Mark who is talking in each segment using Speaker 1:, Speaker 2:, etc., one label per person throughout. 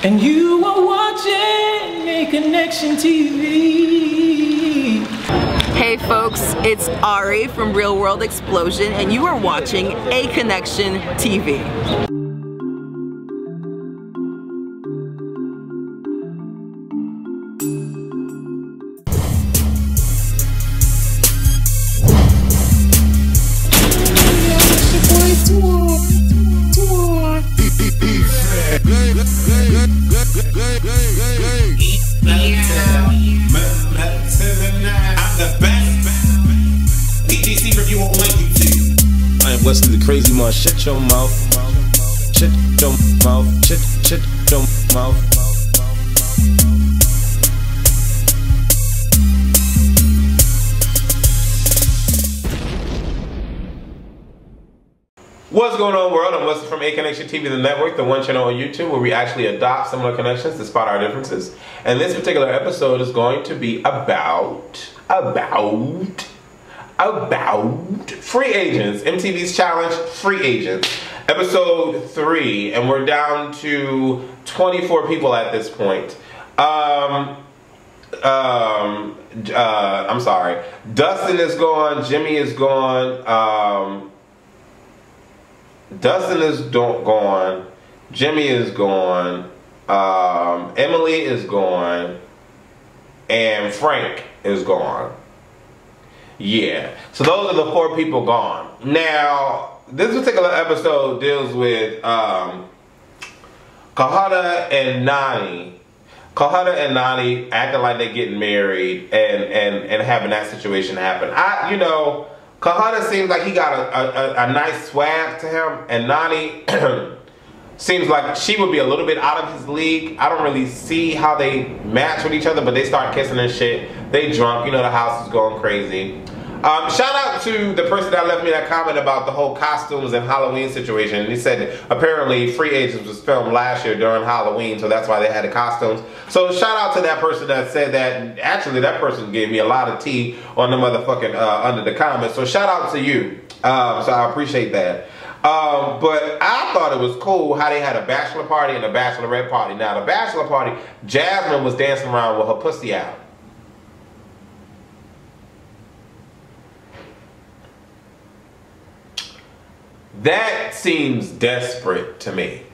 Speaker 1: And you are watching Aconnectiontv.
Speaker 2: Hey folks, it's Ari from Real World Explosion, and you are watching Aconnectiontv.
Speaker 3: Wesley the crazy man, shut your mouth. Shut your mouth. Shut your mouth.
Speaker 4: What's going on, world? I'm Wesley from Aconnectiontv, the network, the one channel on YouTube where we actually adopt similar connections despite our differences. And this particular episode is going to be about free agents. MTV's challenge, free agents, episode 3, and we're down to 24 people at this point. I'm sorry. Dustin is gone. Jimmy is gone. Dustin is gone. Jimmy is gone. Emily is gone. And Frank is gone. Yeah. So those are the 4 people gone. Now, this particular episode deals with Kahada and Nani. Kahada and Nani acting like they're getting married and having that situation happen. Kahada seems like he got a nice swag to him, and Nani seems like she would be a little bit out of his league. I don't really see how they match with each other, but they start kissing and shit. They drunk, you know, the house is going crazy. Shout out to the person that left me that comment about the whole costumes and Halloween situation. He said apparently Free Agents was filmed last year during Halloween, so that's why they had the costumes. So shout out to that person that said that. Actually, that person gave me a lot of tea on the motherfucking under the comments. So shout out to you. So I appreciate that. But I thought it was cool how they had a bachelor party and a bachelorette party. Now the bachelor party, Jasmine was dancing around with her pussy out. That seems desperate to me.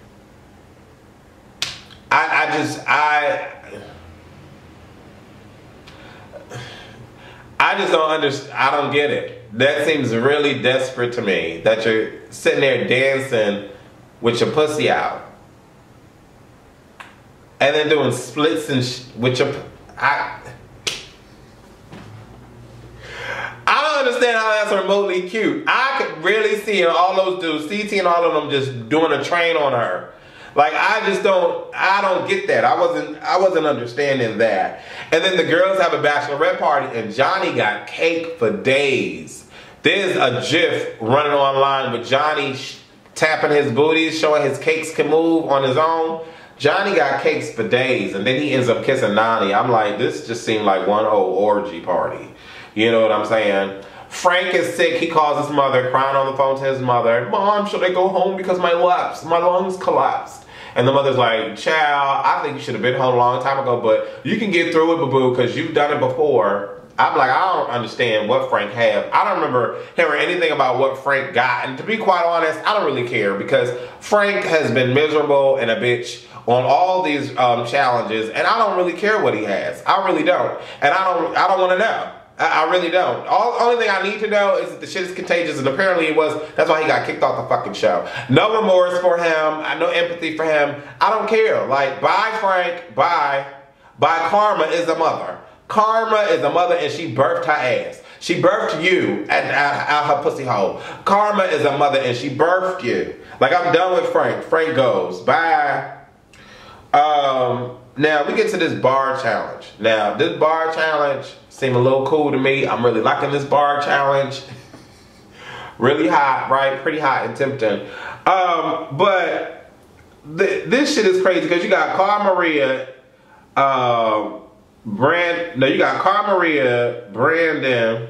Speaker 4: I just don't understand. I don't get it. That seems really desperate to me, that you're sitting there dancing with your pussy out and then doing splits and with your... I don't understand how that's remotely cute. I could really see all those dudes, CT and all of them, just doing a train on her. Like, I don't get that. I wasn't understanding that. And then the girls have a bachelorette party and Johnny got cake for days. There's a GIF running online with Johnny tapping his booties, showing his cakes can move on his own. Johnny got cakes for days and then he ends up kissing Nani. I'm like, this just seemed like one old orgy party. You know what I'm saying? Frank is sick. He calls his mother, crying on the phone to his mother. Mom, should I go home because my lungs collapsed? And the mother's like, child, I think you should have been home a long time ago, but you can get through it, boo-boo, because you've done it before. I'm like, I don't understand what Frank had. I don't remember hearing anything about what Frank got. And to be quite honest, I don't really care because Frank has been miserable and a bitch on all these challenges, and I don't really care what he has. I really don't. And I don't want to know. I really don't. Only thing I need to know is that the shit is contagious, and apparently it was. That's why he got kicked off the fucking show. No remorse for him. No empathy for him. I don't care. Like, bye Frank. Bye. Bye. Karma is a mother. Karma is a mother, and she birthed her ass. She birthed you out her pussy hole. Karma is a mother, and she birthed you. Like, I'm done with Frank. Frank goes. Bye. Now we get to this bar challenge. Now this bar challenge seemed a little cool to me. I'm really liking this bar challenge. Really hot, right? Pretty hot and tempting. But this shit is crazy because you got Maria, Brandon,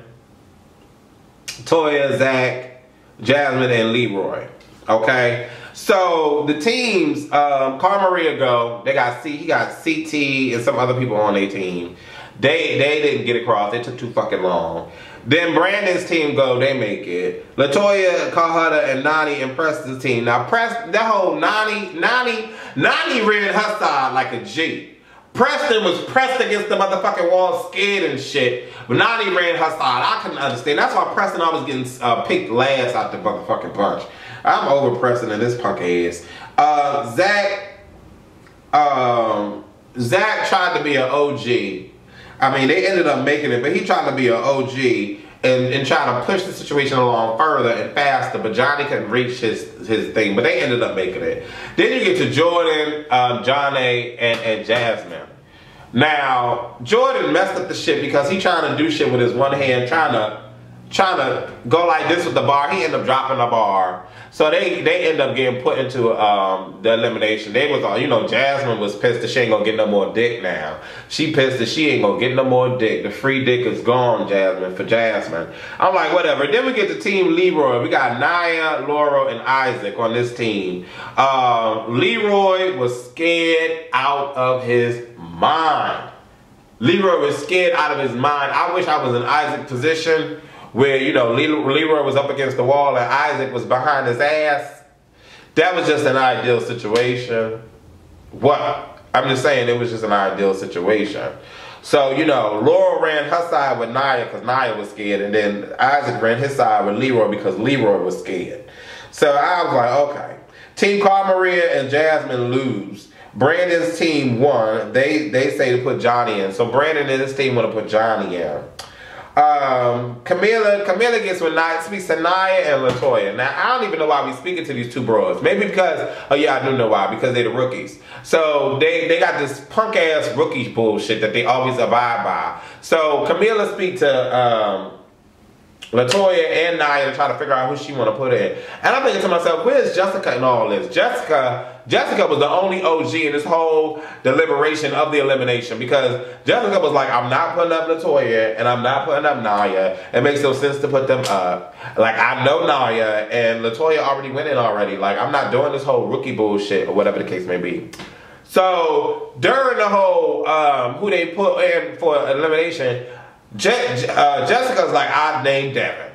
Speaker 4: Toya, Zach, Jasmine, and Leroy. Okay? So the teams, Cara Maria go. He got CT and some other people on their team. They didn't get across. They took too fucking long. Then Brandon's team go. They make it. Latoya, Kahada, and Nani and Preston's team. Now that whole Nani ran her side like a G. Preston was pressed against the motherfucking wall, scared and shit. But Nani ran her side. I couldn't understand. That's why Preston always getting picked last out the motherfucking bunch. I'm over Preston and this punk ass. Zach tried to be an OG. I mean, they ended up making it, but he tried to be an OG and trying to push the situation along further and faster, but Johnny couldn't reach his thing, but they ended up making it. Then you get to Jordan, Johnny, and Jasmine. Now, Jordan messed up the shit because he trying to do shit with his one hand, trying to go like this with the bar. He ended up dropping the bar. So they end up getting put into the elimination. They was all, you know, Jasmine was pissed that she ain't gonna get no more dick now. She pissed that she ain't gonna get no more dick. The free dick is gone, Jasmine, for Jasmine. I'm like, whatever. Then we get to Team Leroy. We got Nia, Laura, and Isaac on this team. Leroy was scared out of his mind. Leroy was scared out of his mind. I wish I was in Isaac's position, where, you know, Leroy was up against the wall and Isaac was behind his ass. That was just an ideal situation. What? I'm just saying it was just an ideal situation. So, you know, Laura ran her side with Nia because Nia was scared, and then Isaac ran his side with Leroy because Leroy was scared. So I was like, okay. Team Cara Maria and Jasmine lose. Brandon's team won. They say to put Johnny in. So Brandon and his team want to put Johnny in. Camila gets with Nia, speaks to Nia and Latoya. Now, I don't even know why we speaking to these two bros. Maybe because, oh yeah, I do know why, because they're the rookies. So they got this punk ass rookie bullshit that they always abide by. So Camila speak to Latoya and Nia to try to figure out who she want to put in. And I'm thinking to myself, where's Jessica in all this? Jessica was the only OG in this whole deliberation of the elimination, because Jessica was like, I'm not putting up Latoya and I'm not putting up Nia. It makes no sense to put them up. Like, I know Nia and Latoya already went in already. Like, I'm not doing this whole rookie bullshit or whatever the case may be. So during the whole who they put in for elimination, Jessica's like, I named Devin.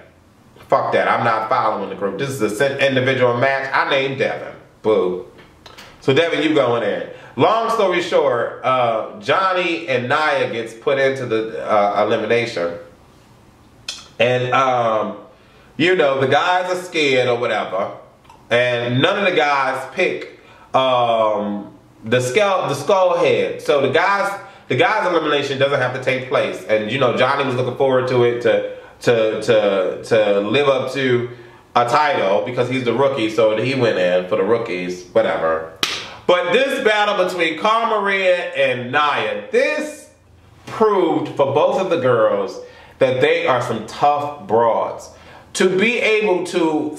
Speaker 4: Fuck that. I'm not following the group. This is an individual match. I named Devin. Boo. So Devin, you going in. Long story short, Johnny and Nia gets put into the elimination. And, you know, the guys are scared or whatever. And none of the guys pick the skull head. So the guys elimination doesn't have to take place. And, you know, Johnny was looking forward to it to live up to a title because he's the rookie. So he went in for the rookies, whatever. But this battle between Cara Maria and Nia, this proved for both of the girls that they are some tough broads. To be able to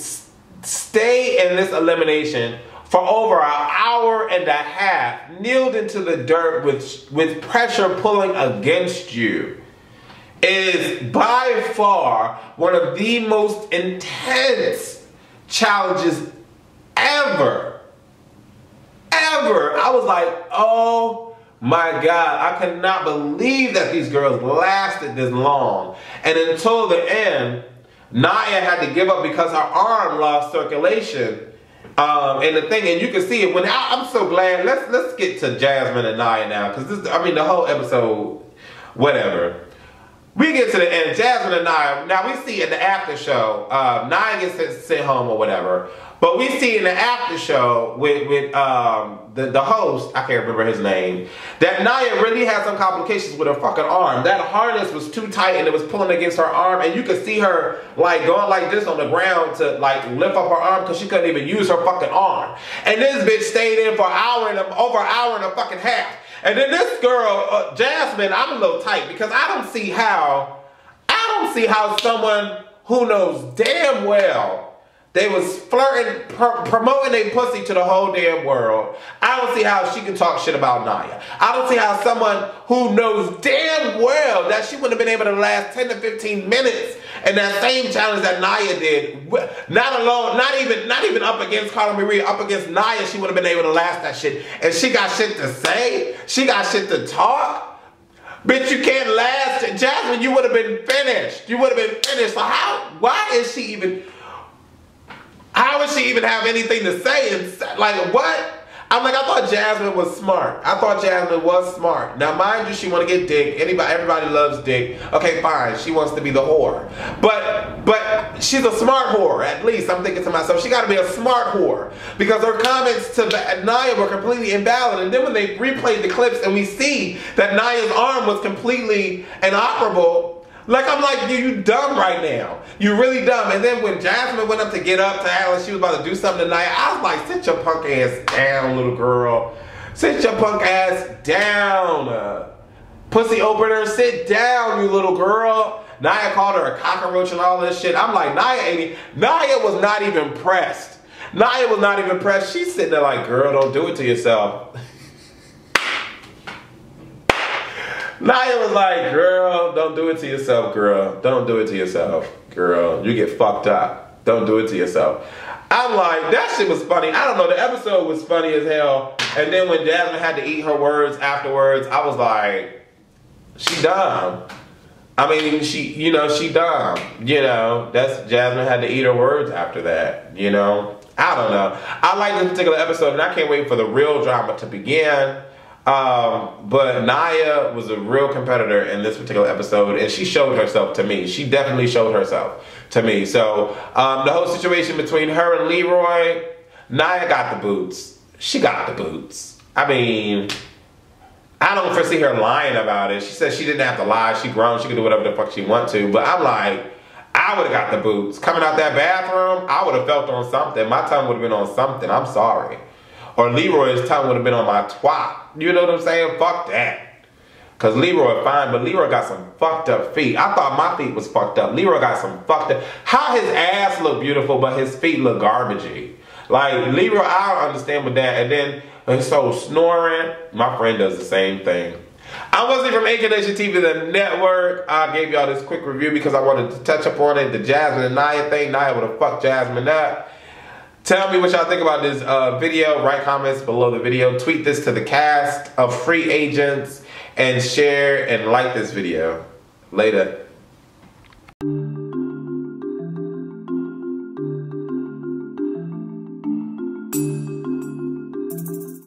Speaker 4: stay in this elimination for over an hour and a half, kneeled into the dirt with pressure pulling against you, is by far one of the most intense challenges ever. I was like, oh my God, I cannot believe that these girls lasted this long. And until the end, Nia had to give up because her arm lost circulation. And the thing, and you can see it when I'm so glad. Let's get to Jasmine and Nia now, because this, I mean, the whole episode, whatever. We get to the end, Jasmine and Nia. Now we see in the after show, Nia gets sent home or whatever. But we see in the after show with the host, I can't remember his name, that Nia really had some complications with her fucking arm. That harness was too tight and it was pulling against her arm, and you could see her like going like this on the ground to like lift up her arm because she couldn't even use her fucking arm. And this bitch stayed in for over an hour and a fucking half. And then this girl, Jasmine, I'm a little tight because I don't see how someone who knows damn well They was flirting, promoting their pussy to the whole damn world. I don't see how she can talk shit about Nia. I don't see how someone who knows damn well that she wouldn't have been able to last 10 to 15 minutes in that same challenge that Nia did. Not alone, not even up against Carla Marie, up against Nia, she would have been able to last that shit. And she got shit to say. She got shit to talk. Bitch, you can't last. Jasmine, you would have been finished. You would have been finished. So why is she even... How would she even have anything to say? Like, what? I'm like, I thought Jasmine was smart. I thought Jasmine was smart. Now, mind you, she want to get dick. Everybody loves dick. Okay, fine. She wants to be the whore. But she's a smart whore, at least. I'm thinking to myself, she got to be a smart whore. Because her comments to Nia were completely invalid. And then when they replayed the clips and we see that Nia's arm was completely inoperable, like, I'm like, you dumb right now. You really dumb. And then when Jasmine went up to get up to her and she was about to do something tonight, I was like, sit your punk ass down, little girl. Sit your punk ass down. Pussy opener, sit down, you little girl. Nia called her a cockroach and all this shit. I'm like, Nia was not even pressed. Nia was not even pressed. She's sitting there like, girl, don't do it to yourself. Nia was like, girl, don't do it to yourself, girl. Don't do it to yourself, girl. You get fucked up. Don't do it to yourself. I'm like, that shit was funny. I don't know, the episode was funny as hell. And then when Jasmine had to eat her words afterwards, I was like, she dumb. I mean, she dumb. You know, that's Jasmine had to eat her words after that, you know. I don't know. I like this particular episode and I can't wait for the real drama to begin. But Nia was a real competitor in this particular episode and she showed herself to me. She definitely showed herself to me. So, the whole situation between her and Leroy, Nia got the boots. She got the boots. I mean, I don't foresee her lying about it. She said she didn't have to lie. She grown. She could do whatever the fuck she want to. But I'm like, I would have got the boots. Coming out that bathroom, I would have felt on something. My tongue would have been on something. I'm sorry. Or Leroy's tongue would have been on my twat. You know what I'm saying? Fuck that. Because Leroy fine, but Leroy got some fucked up feet. I thought my feet was fucked up. Leroy got some fucked up. How his ass look beautiful, but his feet look garbagey. Like, Leroy, I don't understand with that. And then, so snoring, my friend does the same thing. I wasn't from Aconnectiontv, the network. I gave y'all this quick review because I wanted to touch up on it. The Jasmine and Nia thing. Nia would have fucked Jasmine up. Tell me what y'all think about this video. Write comments below the video. Tweet this to the cast of free agents. And share and like this video. Later.